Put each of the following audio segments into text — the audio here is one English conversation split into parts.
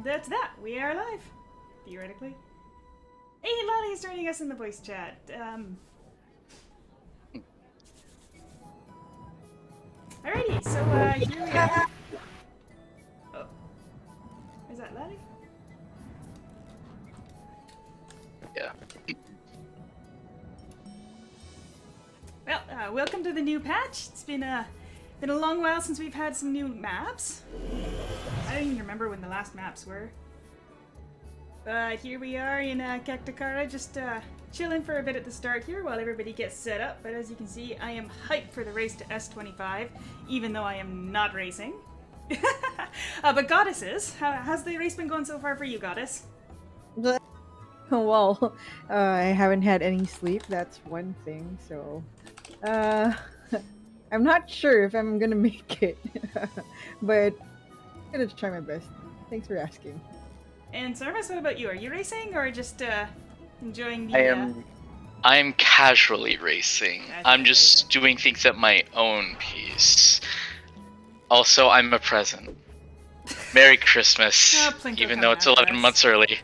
that's that. We are live, theoretically. Hey, Lonnie's joining us in the voice chat. Alrighty, so here we are. Oh, is that Lottie? Yeah. Well, welcome to the new patch. It's been a long while since we've had some new maps. I don't even remember when the last maps were. But here we are in Cactucara, just chilling for a bit at the start here while everybody gets set up. But as you can see, I am hyped for the race to S25, even though I am not racing. But Goddesses, how's the race been going so far for you, Goddess? Well, I haven't had any sleep, that's one thing, so... I'm not sure if I'm gonna make it, but I'm gonna try my best. Thanks for asking. And Sarmas, what about you? Are you racing or just enjoying the... I am casually racing. I'm just doing things at my own pace. Also, I'm a present. Merry Christmas, even though it's 11 months early.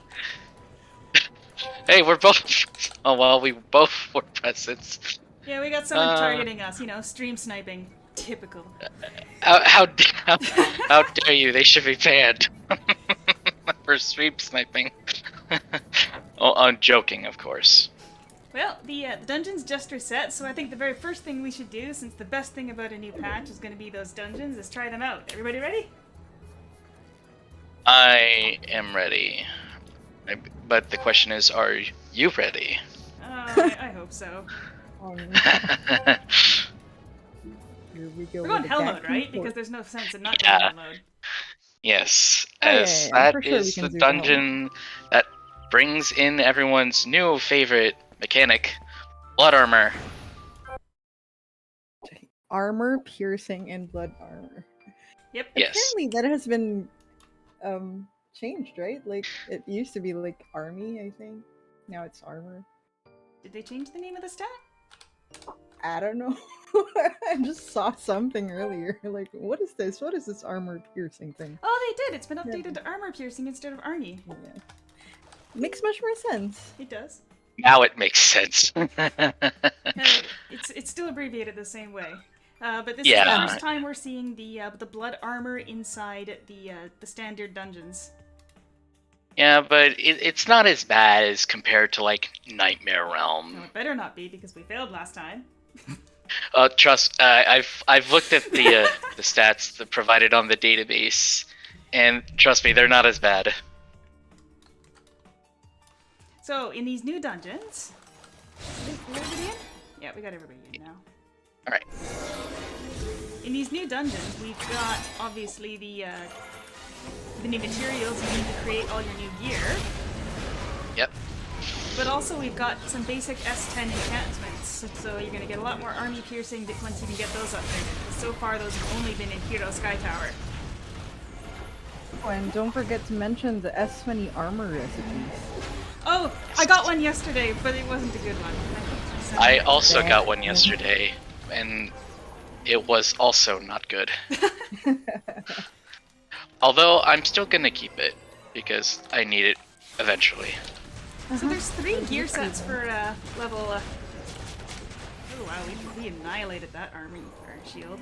Hey, we're both... Oh, well, we both were presents. Yeah, we got someone targeting us, you know, stream sniping. Typical. How dare you? They should be banned. For stream sniping. Oh, I'm joking, of course. Well, the dungeons just reset, so I think the very first thing we should do, since the best thing about a new patch is going to be those dungeons, is try them out. Everybody ready? I am ready. But the question is, are you ready? I hope so. Here we go. We're going hell mode, right? Because there's no sense in not going hell mode. Yes, as that is the dungeon that brings in everyone's new favorite mechanic, blood armor. Armor, piercing, and blood armor. Yep. Yes. Apparently that has been changed, right? Like, it used to be like army, I think. Now it's armor. Did they change the name of the stat? I don't know. I just saw something earlier. Like, what is this? What is this armor piercing thing? Oh, they did. It's been updated to armor piercing instead of Arnie. Yeah. Makes much more sense. It does. Now it makes sense. It's still abbreviated the same way. But this is the first time we're seeing the blood armor inside the standard dungeons. Yeah, but it's not as bad as compared to like Nightmare Realm. No, it better not be because we failed last time. Trust. I've looked at the stats that provided on the database, and trust me, they're not as bad. So in these new dungeons, is everybody in? Yeah, we got everybody in now. All right. In these new dungeons, we've got obviously the new materials you need to create all your new gear. Yep. But also we've got some basic S10 enchantments, so you're going to get a lot more army piercing once you can get those upgraded. So far those have only been in Hero Sky Tower. Oh, and don't forget to mention the S20 armor recipes. Oh, I got one yesterday, but it wasn't a good one. I also got one yesterday, and it was also not good. Although I'm still gonna keep it because I need it eventually. So there's 3 gear sets for level. Oh wow, we annihilated that army or shield.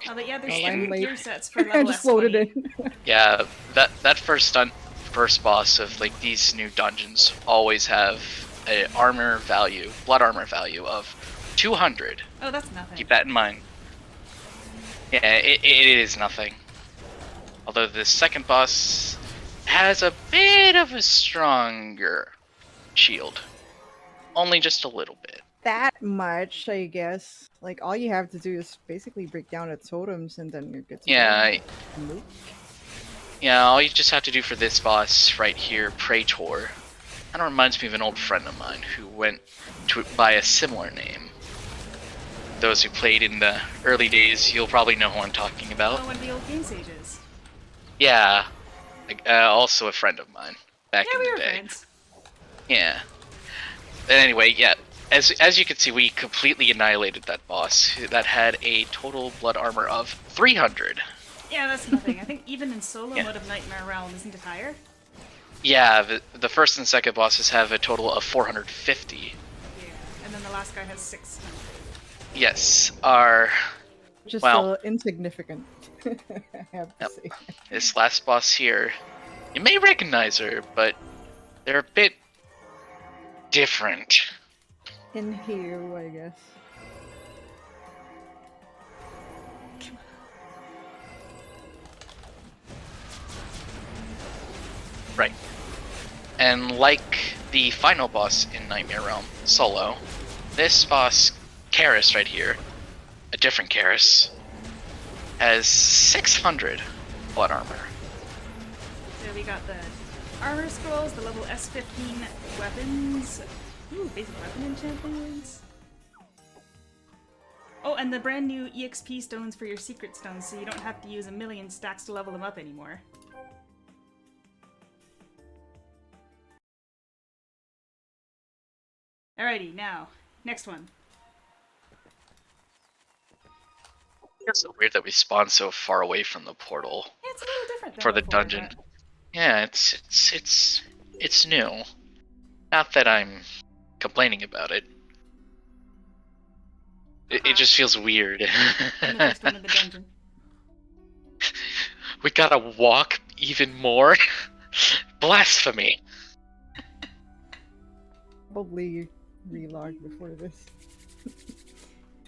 Oh, but yeah, there's 3 gear sets for level. I just loaded it. Yeah, that first boss of like these new dungeons always have a blood armor value of 200. Oh, that's nothing. Keep that in mind. Yeah, it is nothing. Although the second boss has a bit of a stronger shield. Only just a little bit. That much, I guess. Like, all you have to do is basically break down the totems and then you're good to go. Yeah, all you just have to do for this boss right here, Praetor. That reminds me of an old friend of mine who went by a similar name. Those who played in the early days, you'll probably know who I'm talking about. Oh, one of the old Game Sages. Yeah, also a friend of mine back in the day. Friends. Yeah. Anyway, yeah. As you can see, we completely annihilated that boss that had a total blood armor of 300. Yeah, that's nothing. I think even in solo Yeah. mode of Nightmare Realm, isn't it higher? Yeah, the first and second bosses have a total of 450. Yeah. And then the last guy has 600. Yes, our Which is Well. still insignificant, I have to Yep. say. this last boss here, you may recognize her, but they're a bit different. In here, I guess. Right. And like the final boss in Nightmare Realm, Solo, this boss, Karis right here, a different Karis, has 600 blood armor. So we got the armor scrolls, the level S15 weapons. Ooh, basic weapon enchantments. Oh, and the brand new EXP stones for your secret stones, so you don't have to use a million stacks to level them up anymore. Alrighty, now, next one. It's so weird that we spawn so far away from the portal Yeah, it's a little different than for the before, dungeon. but- Yeah, it's new. Not that I'm complaining about it. It just feels weird. in the first one of the dungeon. We gotta walk even more. Blasphemy. Probably relog before this.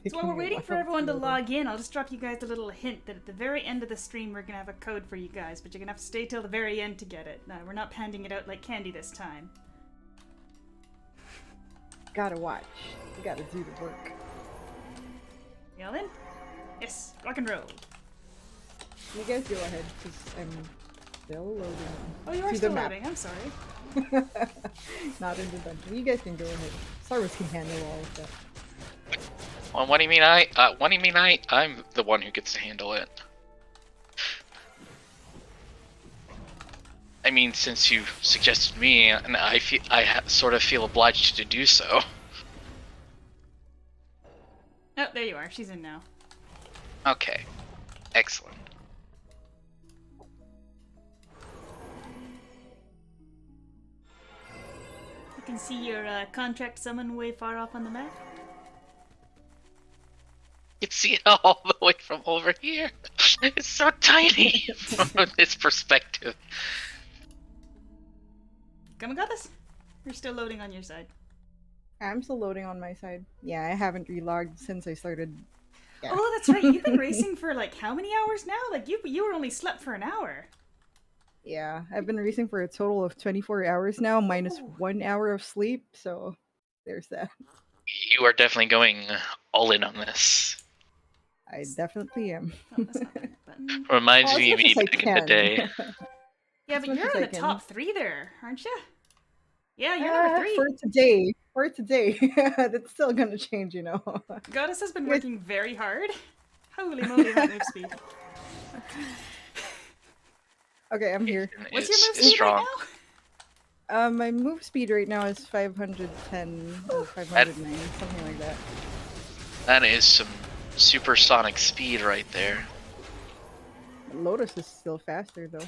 So while we're Taking a waiting while for everyone to load. log in, I'll just drop you guys a little hint that at the very end of the stream we're gonna have a code for you guys, but you're gonna have to stay till the very end to get it. No, we're not handing it out like candy this time. Gotta watch. You gotta do the work. Y'all in? Yes, rock and roll. You guys go ahead, because I'm still loading. Oh, you are to still the map. loading, I'm sorry. Not in the dungeon. You guys can go ahead. Star Wars can handle all of that. Well, what do you mean I'm the one who gets to handle it. I mean, since you suggested me, and I sort of feel obliged to do so. Oh, there you are, she's in now. Okay, excellent. You can see your contract summon way far off on the map. You can see it all the way from over here. It's so tiny from this perspective. Come got this? We're still loading on your side. I'm still loading on my side. Yeah, I haven't relogged since I started. Yeah. Oh, that's right. You've been racing for like how many hours now? Like you were only slept for an hour. Yeah, I've been racing for a total of 24 hours now, minus Oh. 1 hour of sleep, so there's that. You are definitely going all in on this. I definitely am. Oh, that's not the right button. Reminds Well, as me of much me as I back in the can. day. Yeah, As but much you're as in I the can. top 3 there, aren't you? Yeah, you're number 3. For today, that's still gonna change, you know. Goddess has been Yes. working very hard. Holy moly, that move speed. Okay, I'm here. What's It's- your move it's speed strong. right now? My move speed right now is 510 or 509, something like that. That is some supersonic speed right there. Lotus is still faster though.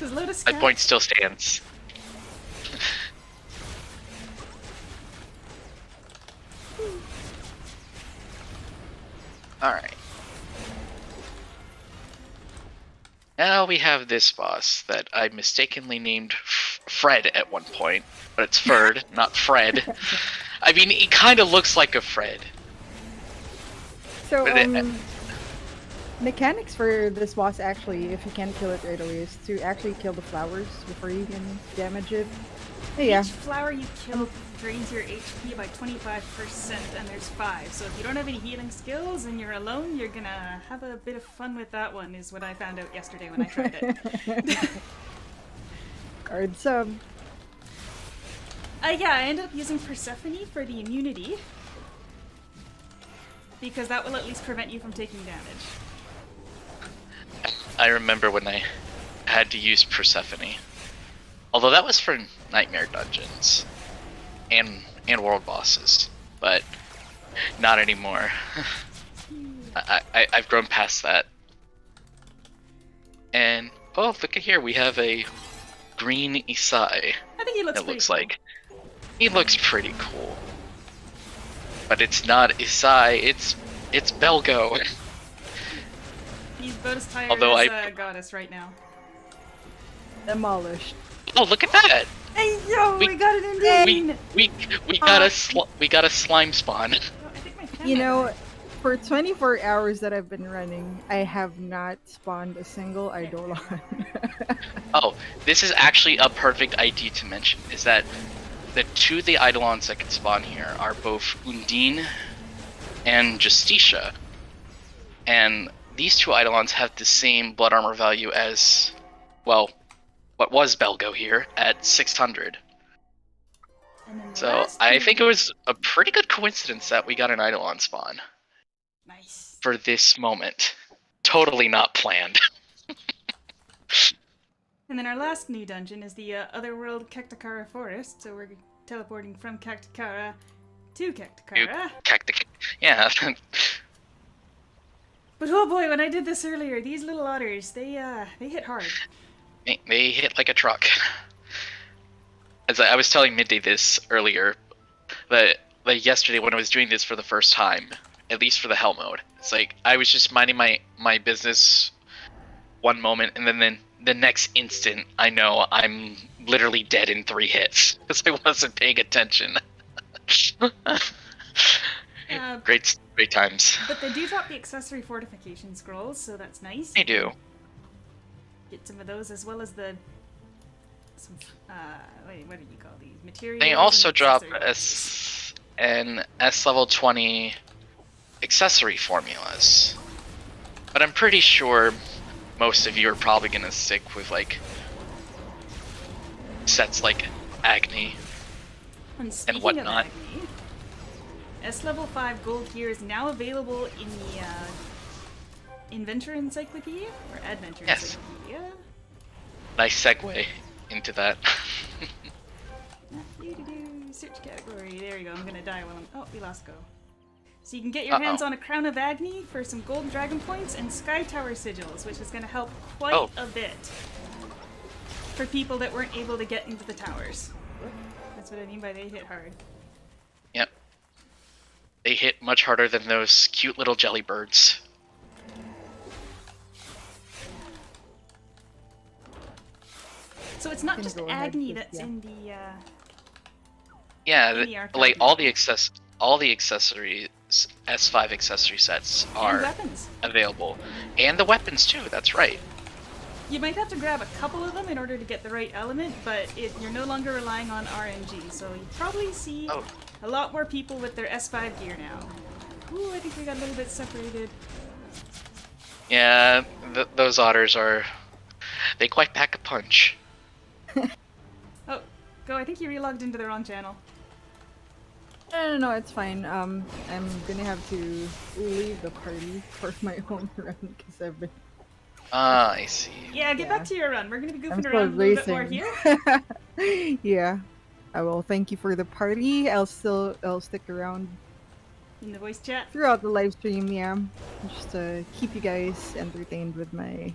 Does Lotus My count? point still stands. Alright. Now we have this boss that I mistakenly named Fred at one point, but it's Ferd, not Fred. I mean, he kind of looks like a Fred. So, But it- mechanics for this boss actually, if you can't kill it right away, is to actually kill the flowers before you can damage it. But yeah, Each flower you kill drains your HP by 25%, and there's 5. So if you don't have any healing skills and you're alone, you're gonna have a bit of fun with that one, is what I found out yesterday when I tried it. Alright, Yeah, I ended up using Persephone for the immunity. Because that will at least prevent you from taking damage. I remember when I had to use Persephone. Although that was for Nightmare Dungeons. And world bosses. But not anymore. I've grown past that. And oh, look at here, we have a green Isai. I think he looks It pretty looks cool. like he looks pretty cool, but it's not Isai. It's Belgo. He's about as tired Although as I- a goddess right now. Demolished. Oh, look at that! Hey, yo, we got it in We got a slime spawn. Oh, I think my pen You might know, die. for 24 hours that I've been running, I have not spawned a single Eidolon. Oh, this is actually a perfect idea to mention. Is that the two of the Eidolons that can spawn here are both Undine and Justicia, and these two Eidolons have the same blood armor value as, well, what was Belgo here at 600. And then the So last I two- think it was a pretty good coincidence that we got an Eidolon spawn Nice. for this moment. Totally not planned. And then our last new dungeon is the Otherworld Cactucara Forest, so we're teleporting from Cactucara to Cactucara. Yeah. But oh boy, when I did this earlier, these little otters, they hit hard. They hit like a truck. As I was telling Midday this earlier, that like yesterday when I was doing this for the first time, at least for the hell mode, it's like I was just minding my business one moment, and then the next instant I know I'm literally dead in 3 hits because I wasn't paying attention. Great times. But they do drop the accessory fortification scrolls, so that's nice. They do. Get some of those as well as the wait, what do you call these? Materials. They also and drop accessories. an S level 20 accessory formulas. But I'm pretty sure most of you are probably gonna stick with like sets like Agni. And speaking whatnot. of Agni, S level 5 gold gear is now available in the Inventor Encyclopedia or Adventure Yes. Encyclopedia. Nice segue into that. Search category. There you go. I'm gonna die while I'm. Oh, we lost go. So you can get your hands on a Crown of Agni for some golden dragon points and Sky Tower sigils, which is gonna help quite a bit for people that weren't able to get into the towers. That's what I mean by they hit hard. Yep. They hit much harder than those cute little jelly birds. So it's not Gonna just go ahead Agni with- that's yeah. in the. Yeah, In the archive. like all the accessories, S5 accessory sets And are weapons. available, and the weapons too. That's right. You might have to grab a couple of them in order to get the right element, but you're no longer relying on RNG, so you probably see Oh. a lot more people with their S5 gear now. Ooh, I think we got a little bit separated. Yeah, those otters they quite pack a punch. Oh, go, I think you relogged into the wrong channel. No, it's fine. I'm gonna have to leave the party for my own run because I've been. Ah, I see. Yeah, get back to your run. We're gonna be I'm goofing still around a little bit more racing. here. Yeah. I will thank you for the party. I'll stick around In the voice chat. throughout the live stream, yeah. Just to keep you guys entertained with my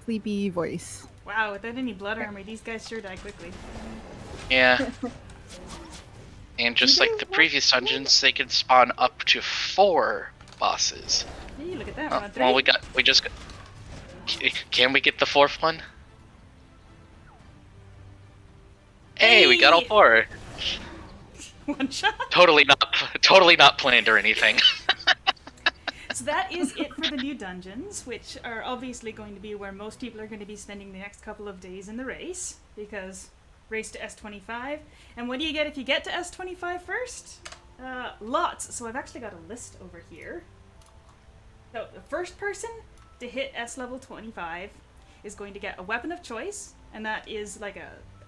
sleepy voice. Wow, without any blood armor, these guys sure die quickly. Yeah. And just like the previous dungeons, they can spawn up to 4 bosses. Hey, look at that, Oh, we're on 3. well, we just got. Can we get the 4th one? Hey, we got all Hey! 4. One shot. Totally not planned or anything. So that is it for the new dungeons, which are obviously going to be where most people are going to be spending the next couple of days in the race, because race to S25. And what do you get if you get to S25 first? Lots. So I've actually got a list over here. So the first person to hit S level 25 is going to get a weapon of choice, and that is like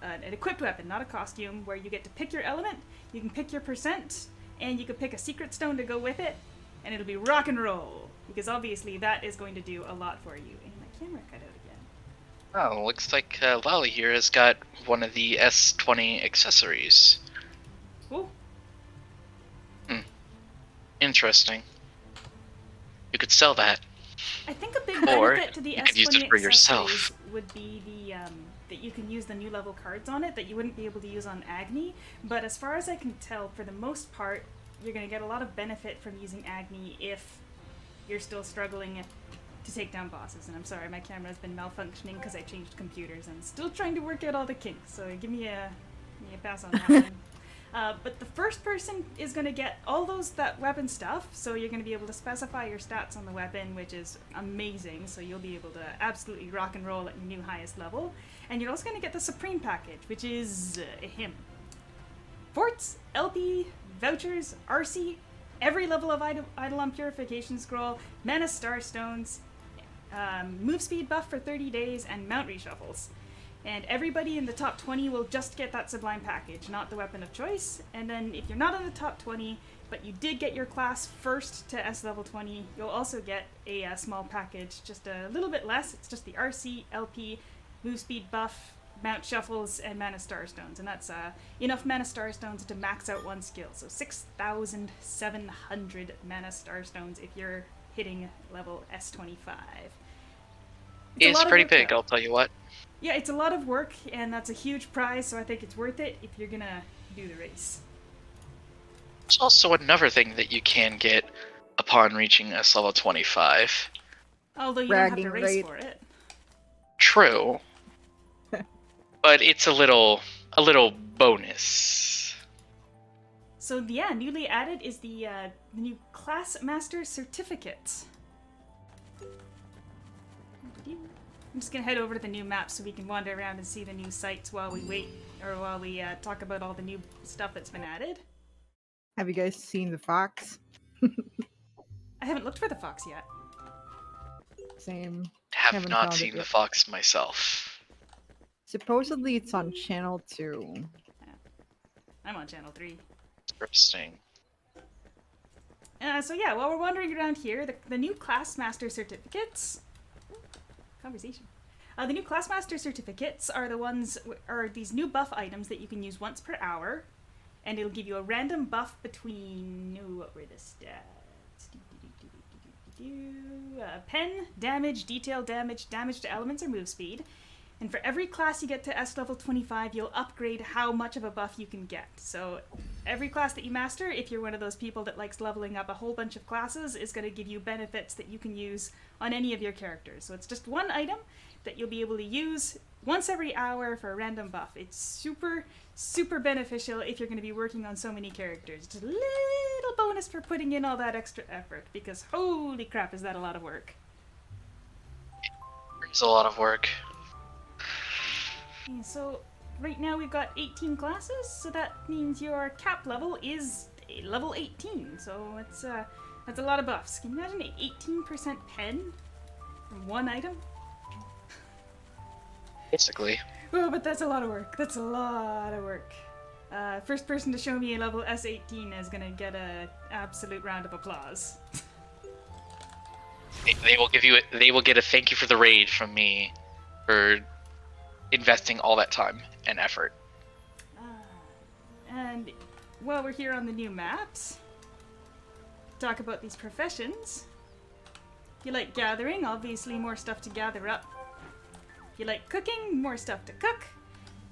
an equipped weapon, not a costume, where you get to pick your element, you can pick your percent, and you can pick a secret stone to go with it, and it'll be rock and roll, because obviously that is going to do a lot for you. And my camera cut out again. Oh, looks like Lolly here has got one of the S20 accessories. Ooh, Interesting. You could sell that. I think a big Or benefit to the you could use S20 it for accessories yourself. would be the that you can use the new level cards on it that you wouldn't be able to use on Agni. But as far as I can tell, for the most part, you're going to get a lot of benefit from using Agni if you're still struggling to take down bosses. And I'm sorry, my camera's been malfunctioning because I changed computers. I'm still trying to work out all the kinks, so give me a pass on that one. But the first person is going to get all that weapon stuff, so you're going to be able to specify your stats on the weapon, which is amazing, so you'll be able to absolutely rock and roll at your new highest level. And you're also going to get the Supreme package, which is him. Forts, LP, vouchers, RC, every level of Eidolon Purification Scroll, Mana Star Stones, move speed buff for 30 days, and mount reshuffles. And everybody in the top 20 will just get that Sublime package, not the weapon of choice. And then if you're not in the top 20, but you did get your class first to S level 20, you'll also get a small package, just a little bit less. It's just the RC, LP, move speed buff, mount shuffles, and Mana Star Stones. And that's enough Mana Star Stones to max out one skill. So 6,700 Mana Star Stones if you're hitting level S25. It's pretty big, I'll tell you what. Yeah, it's a lot of work, and that's a huge prize, so I think it's worth it if you're gonna do the race. There's also another thing that you can get upon reaching S level 25. Although you don't have to race for it. True. But it's a little bonus. So yeah, newly added is the new Class Master Certificate. I'm just gonna head over to the new map so we can wander around and see the new sites while we wait, or while we talk about all the new stuff that's been added. Have you guys seen the fox? I haven't looked for the fox yet. Same. Have not seen the fox myself. Supposedly it's on channel 2. Yeah. I'm on channel 3. Interesting. So yeah, while we're wandering around here, the new Class Master Certificates... Conversation. The new Classmaster certificates are these new buff items that you can use once per hour, and it'll give you a random buff between what were the stats? Pen, damage, detail damage, damage to elements, or move speed. And for every class you get to S level 25, you'll upgrade how much of a buff you can get. So every class that you master, if you're one of those people that likes leveling up a whole bunch of classes, is going to give you benefits that you can use on any of your characters. So it's just one item that you'll be able to use once every hour for a random buff. It's super, super beneficial if you're going to be working on so many characters. Just a little bonus for putting in all that extra effort, because holy crap, is that a lot of work. It's a lot of work. So right now we've got 18 classes, so that means your cap level is level 18. So that's a lot of buffs. Can you imagine an 18% pen from one item? Basically. Oh, but that's a lot of work. That's a lot of work. First person to show me a level S18 is gonna get an absolute round of applause. They will get a thank you for the raid from me for investing all that time and effort. And while we're here on the new maps, talk about these professions. If you like gathering, obviously more stuff to gather up. If you like cooking, more stuff to cook.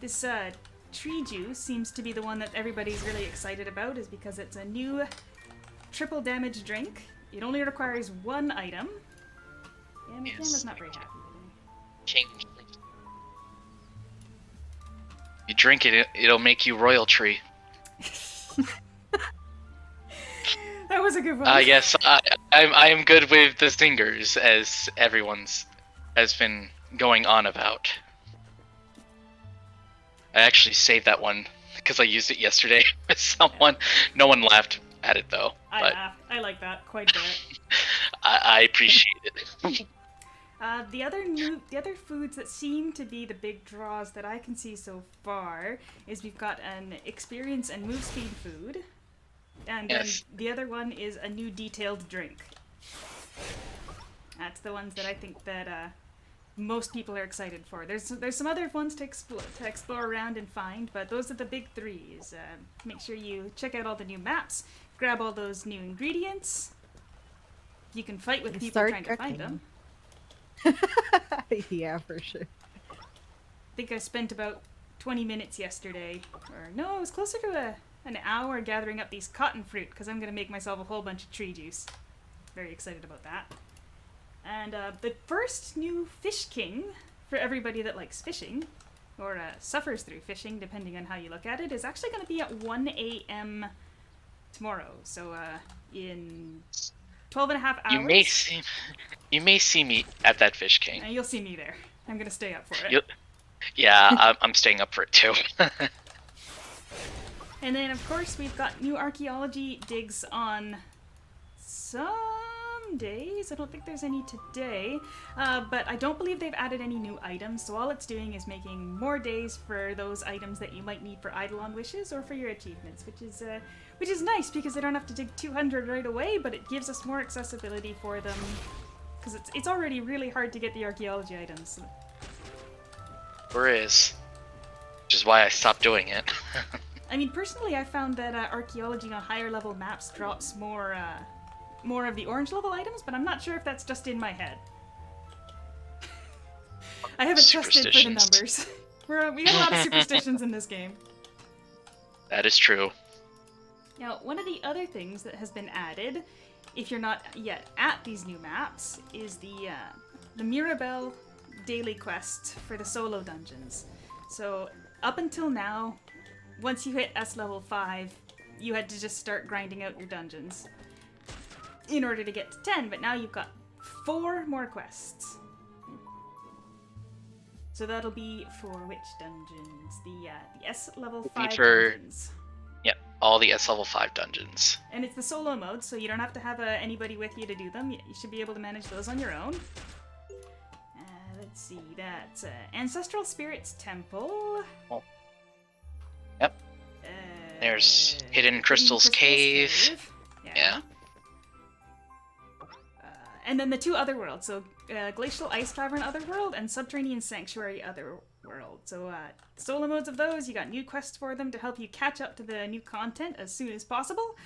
This tree juice seems to be the one that everybody's really excited about, is because it's a new triple damage drink. It only requires one item. Yeah, my camera's not very happy today. You drink it, it'll make you royal tree. That was a good one. Yes, I am good with the singers, as everyone's has been going on about. I actually saved that one because I used it yesterday with someone. No one laughed at it though. I laughed. I like that quite a bit. I appreciate it. The other foods that seem to be the big draws that I can see so far is we've got an experience and move speed food, and then the other one is a new detailed drink. That's the ones that I think that most people are excited for. There's some other ones to explore around and find, but those are the big threes. Make sure you check out all the new maps, grab all those new ingredients. You can fight with people trying to find them. Yeah, for sure. I think I spent about 20 minutes yesterday, or no, it was closer to an hour gathering up these cotton fruit because I'm gonna make myself a whole bunch of tree juice. Very excited about that. And the first new Fish King for everybody that likes fishing, or suffers through fishing, depending on how you look at it, is actually going to be at 1 a.m. tomorrow. So in 12 and a half hours. You may see me at that Fish King. You'll see me there. I'm going to stay up for it. Yeah, I'm staying up for it too. And then, of course, we've got new archaeology digs on some days. I don't think there's any today, but I don't believe they've added any new items, so all it's doing is making more days for those items that you might need for Eidolon wishes or for your achievements, which is nice because they don't have to dig 200 right away, but it gives us more accessibility for them because it's already really hard to get the archaeology items. There is, which is why I stopped doing it. I mean, personally, I found that archaeology on higher level maps drops more of the orange level items, but I'm not sure if that's just in my head. I haven't tested for the numbers. We got a lot of superstitions in this game. That is true. Now, one of the other things that has been added, if you're not yet at these new maps, is the Mirabelle daily quest for the solo dungeons. So, up until now, once you hit S level 5, you had to just start grinding out your dungeons in order to get to 10, but now you've got 4 more quests. So that'll be for which dungeons? The S level 5 dungeons. Yep, all the S level 5 dungeons. And it's the solo mode, so you don't have to have anybody with you to do them. You should be able to manage those on your own. Let's see, that's Ancestral Spirits Temple. Oh. Yep. There's Hidden Crystals Cave. Yeah. And then the 2 other worlds, so Glacial Ice Cavern Otherworld and Subterranean Sanctuary Otherworld. So solo modes of those, you got new quests for them to help you catch up to the new content as soon as possible.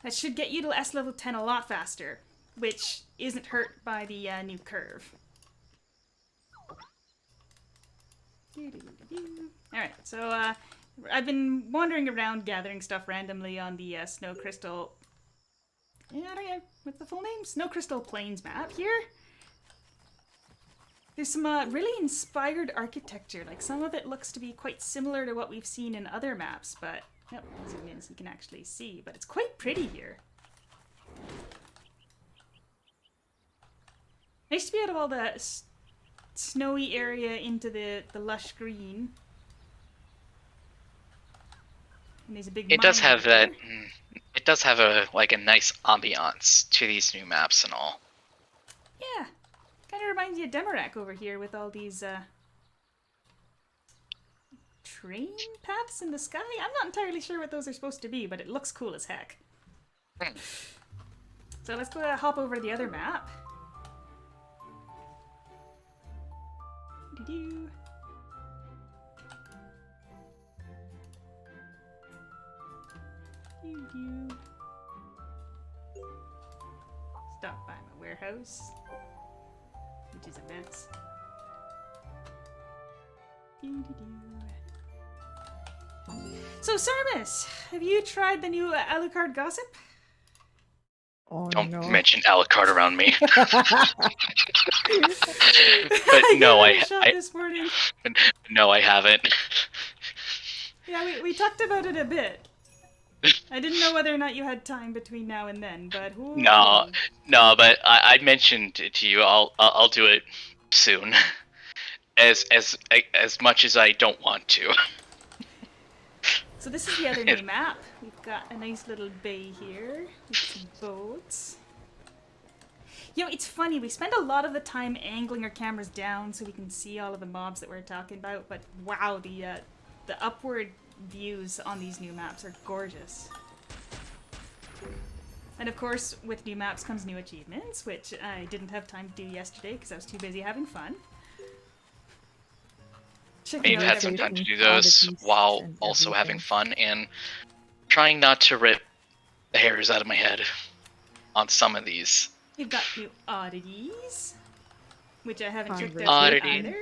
That should get you to S level 10 a lot faster, which isn't hurt by the new curve. Alright, so I've been wandering around gathering stuff randomly on the Snow Crystal... what's the full name? Snow Crystal Plains map here. There's some really inspired architecture. Like, some of it looks to be quite similar to what we've seen in other maps, but... Yep, zoom in so you can actually see. But it's quite pretty here. Nice to be out of all the snowy area into the lush green. And there's a big It does have there. that... It does have a nice ambiance to these new maps and all. Yeah, kind of reminds you of Demarak over here with all these train paths in the sky. I'm not entirely sure what those are supposed to be, but it looks cool as heck. So let's go hop over to the other map. Doo-doo. Doo-doo. Stop by my warehouse, which is events. So, Sarmus, have you tried the new Alucard Gossip? Oh, Don't no. mention Alucard around me. But no, this morning. No, I haven't. Yeah, we talked about it a bit. I didn't know whether or not you had time between now and then, but ooh. No, but I mentioned it to you. I'll do it soon. As much as I don't want to. So this is the other new map. We've got a nice little bay here with some boats. You know, it's funny, we spend a lot of the time angling our cameras down so we can see all of the mobs that we're talking about, but wow, the upward views on these new maps are gorgeous. And of course, with new maps comes new achievements, which I didn't have time to do yesterday because I was too busy having fun. You've had some time to do those while also having fun and trying not to rip the hairs out of my head on some of these. We've got new oddities. which I haven't checked out yet Oddity. either.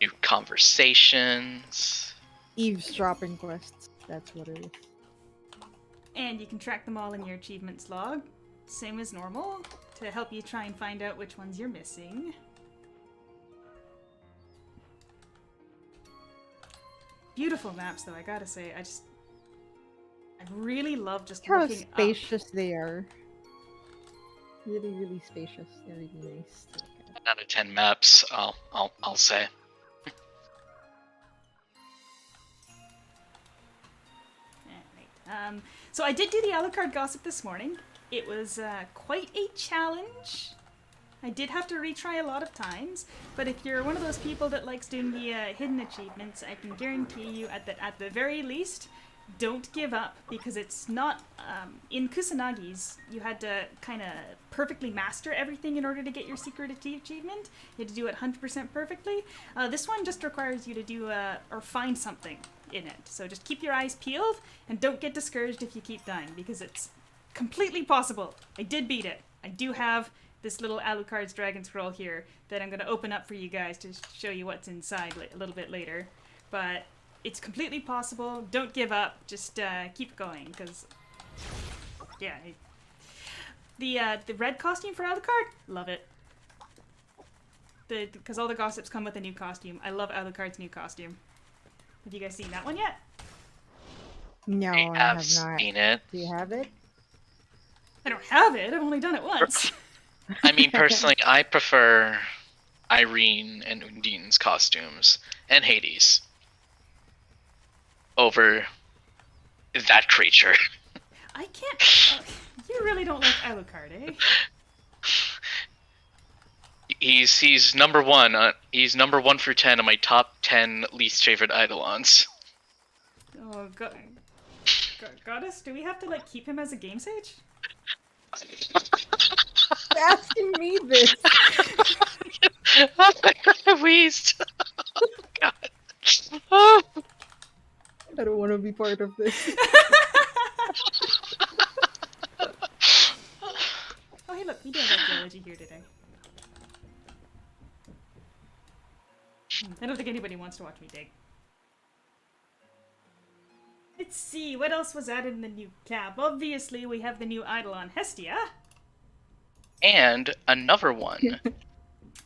New conversations. Eavesdropping quests. That's what it is. And you can track them all in your achievements log, same as normal, to help you try and find out which ones you're missing. Beautiful maps, though, I gotta say. I really love just How looking spacious they are. Really, really spacious. They're really nice to look at. 10 out of 10 maps, I'll say. Alright, so I did do the Alucard gossip this morning. It was quite a challenge. I did have to retry a lot of times, but if you're one of those people that likes doing the hidden achievements, I can guarantee you at the very least, don't give up, because it's not in Kusanagi's you had to kind of perfectly master everything in order to get your secret achievement. You had to do it 100% perfectly. This one just requires you to do or find something in it, so just keep your eyes peeled and don't get discouraged if you keep dying, because it's completely possible. I did beat it. I do have this little Alucard's Dragon Scroll here that I'm going to open up for you guys to show you what's inside a little bit later, but it's completely possible. Don't give up. Just keep going, because yeah, the red costume for Alucard, love it. Because all the gossips come with a new costume. I love Alucard's new costume. Have you guys seen that one yet? No, I I have have not. seen it. Do you have it? I don't have it. I've only done it once. I mean, personally, I prefer Irene and Undine's costumes and Hades over that creature. I can't. You really don't like Alucard, eh? He's number one. He's number 1 through 10 on my top 10 least favorite Eidolons. Oh, Goddess, do we have to like keep him as a game sage? Asking me this. Oh my god, I wheezed. Oh god. Oh. I don't want to be part of this. Oh, hey, look, we do have archaeology here today. I don't think anybody wants to watch me dig. Let's see, what else was added in the new cap? Obviously, we have the new Eidolon Hestia. And another one.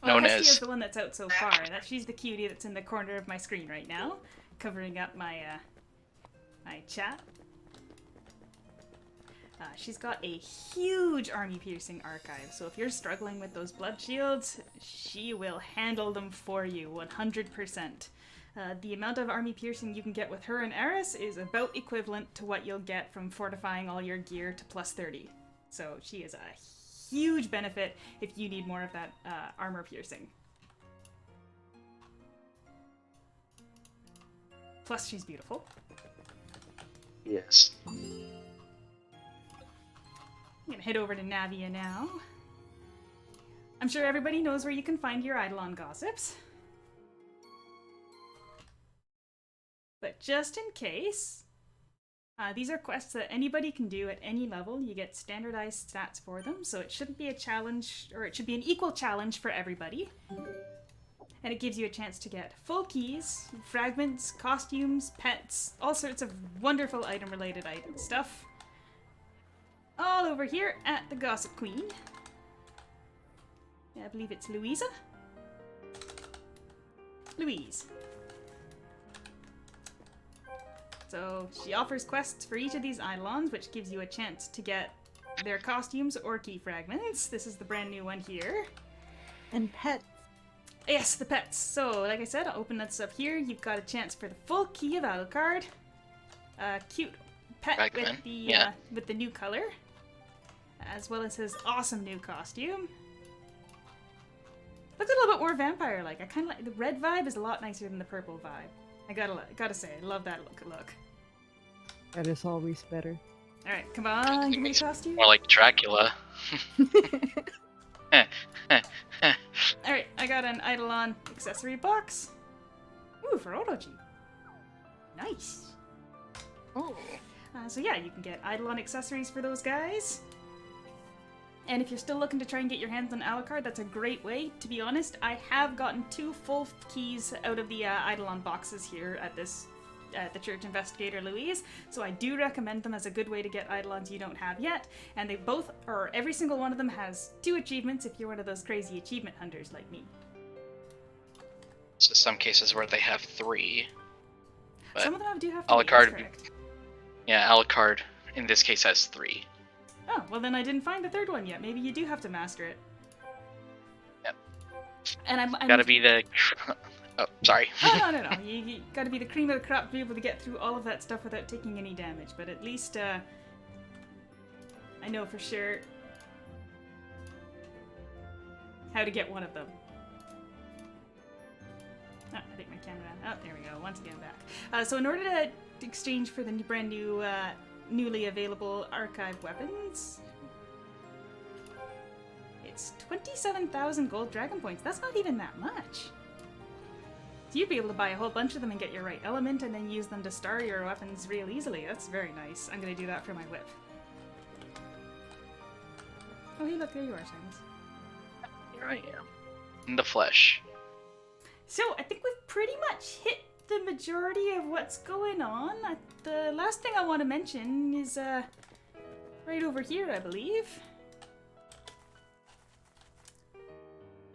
Known Hestia is as the one that's out so far. She's the cutie that's in the corner of my screen right now, covering up my my chat. She's got a huge army-piercing archive, so if you're struggling with those blood shields, she will handle them for you 100%. The amount of army piercing you can get with her and Eris is about equivalent to what you'll get from fortifying all your gear to plus 30. So she is a huge benefit if you need more of that armor piercing. Plus she's beautiful. yes. I'm gonna head over to Navia now. I'm sure everybody knows where you can find your Eidolon gossips. But just in case, these are quests that anybody can do at any level. You get standardized stats for them, so it shouldn't be a challenge, or it should be an equal challenge for everybody. And it gives you a chance to get full keys, fragments, costumes, pets, all sorts of wonderful item-related stuff. All over here at the Gossip Queen. I believe it's Louisa? Louise. So she offers quests for each of these Eidolons, which gives you a chance to get their costumes or key fragments. This is the brand new one here. And pets. Yes, the pets. So, like I said, I'll open this up here. You've got a chance for the full key of Alucard. Cute pet Fragment, with the new color, as well as his awesome new costume. Looks a little bit more vampire-like. I kind of like the red vibe is a lot nicer than the purple vibe. I gotta say, I love that look. That is always better. All right, come on, give me a costume. More like Dracula. All right, I got an Eidolon accessory box. Ooh, for Orochi. Nice. Oh. So yeah, you can get Eidolon accessories for those guys. And if you're still looking to try and get your hands on Alucard, that's a great way. To be honest, I have gotten 2 full keys out of the Eidolon boxes here at the Church Investigator Louise, so I do recommend them as a good way to get Eidolons you don't have yet. And they both, or every single one of them, has 2 achievements if you're one of those crazy achievement hunters like me. So some cases where they have 3. But Some of them do have 3, that's Alucard, correct. yeah, Alucard in this case has 3. Oh, well then I didn't find the 3rd one yet. Maybe you do have to master it. Yep. And I'm Gotta be the. Oh, sorry. Oh, no. You gotta be the cream of the crop to be able to get through all of that stuff without taking any damage. But at least, I know for sure how to get one of them. Oh, I think my camera... Oh, there we go. Once again back. So in order to exchange for the brand new, newly available archive weapons... It's 27,000 gold dragon points. That's not even that much. So you'd be able to buy a whole bunch of them and get your right element and then use them to star your weapons real easily. That's very nice. I'm gonna do that for my whip. Oh, hey, look, there you are, Simus. Here I am. In the flesh. So, I think we've pretty much hit the majority of what's going on. The last thing I want to mention is, right over here, I believe.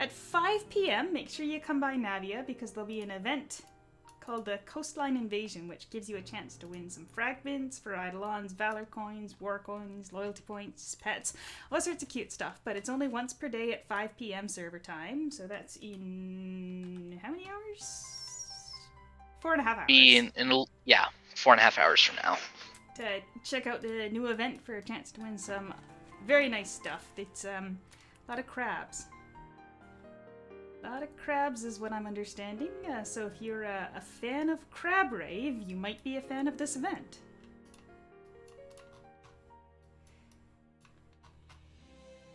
At 5 p.m., make sure you come by Navia because there'll be an event called the Coastline Invasion, which gives you a chance to win some fragments for Eidolons, Valor coins, War coins, loyalty points, pets, all sorts of cute stuff. But it's only once per day at 5 p.m. server time, so that's in how many hours? 4.5 hours. Yeah, 4.5 hours from now. To check out the new event for a chance to win some very nice stuff. It's a lot of crabs. A lot of crabs is what I'm understanding, so if you're a fan of Crab Rave, you might be a fan of this event.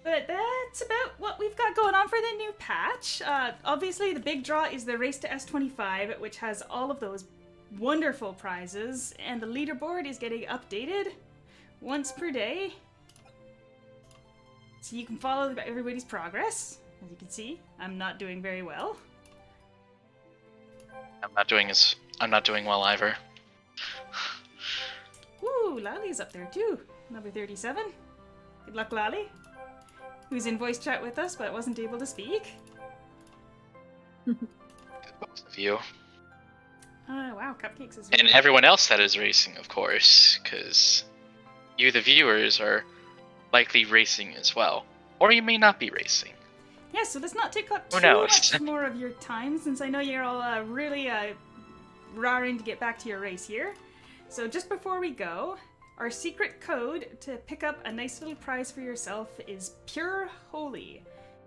But that's about what we've got going on for the new patch. Obviously, the big draw is the Race to S25, which has all of those wonderful prizes, and the leaderboard is getting updated once per day. So you can follow everybody's progress. As you can see, I'm not doing very well. I'm not doing well either. Ooh, Lali's up there too. Number 37. Good luck, Lali. Who's in voice chat with us but wasn't able to speak. Both of you. Wow, Cupcakes is... And everyone else that is racing, of course, because you, the viewers, are likely racing as well. Or you may not be racing. Yeah, so let's not take up Who too knows? much more of your time, since I know you're all really raring to get back to your race here. So just before we go, our secret code to pick up a nice little prize for yourself is Pure Holy.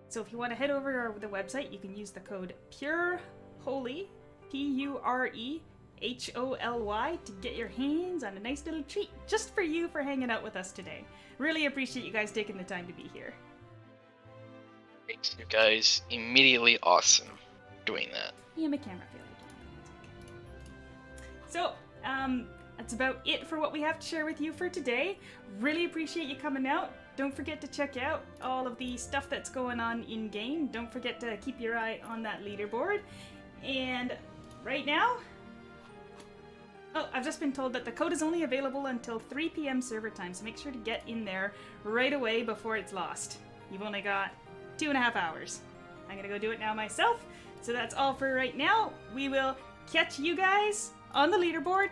So if you want to head over to the website, you can use the code Pure Holy, Pureholy, to get your hands on a nice little treat just for you for hanging out with us today. Really appreciate you guys taking the time to be here. Makes you guys immediately awesome doing that. Yeah, my camera failed again. So, that's about it for what we have to share with you for today. Really appreciate you coming out. Don't forget to check out all of the stuff that's going on in-game. Don't forget to keep your eye on that leaderboard. And right now... Oh, I've just been told that the code is only available until 3 p.m. server time, so make sure to get in there right away before it's lost. You've only got 2.5 hours. I'm gonna go do it now myself. So that's all for right now. We will catch you guys on the leaderboard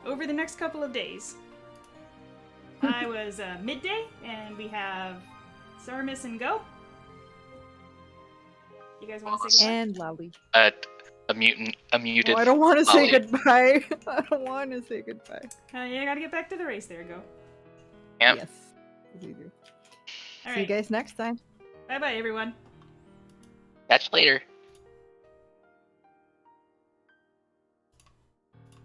over the next couple of days. I was midday, and we have Sarmis and Go. You guys want to say goodbye? And Lally. A muted. Oh, I don't want to say Lolly. goodbye. I don't want to say goodbye. Yeah, gotta get back to the race there, Go. Yep. Yes. As you do. All See you right. guys next time. Bye-bye, everyone. Catch you later.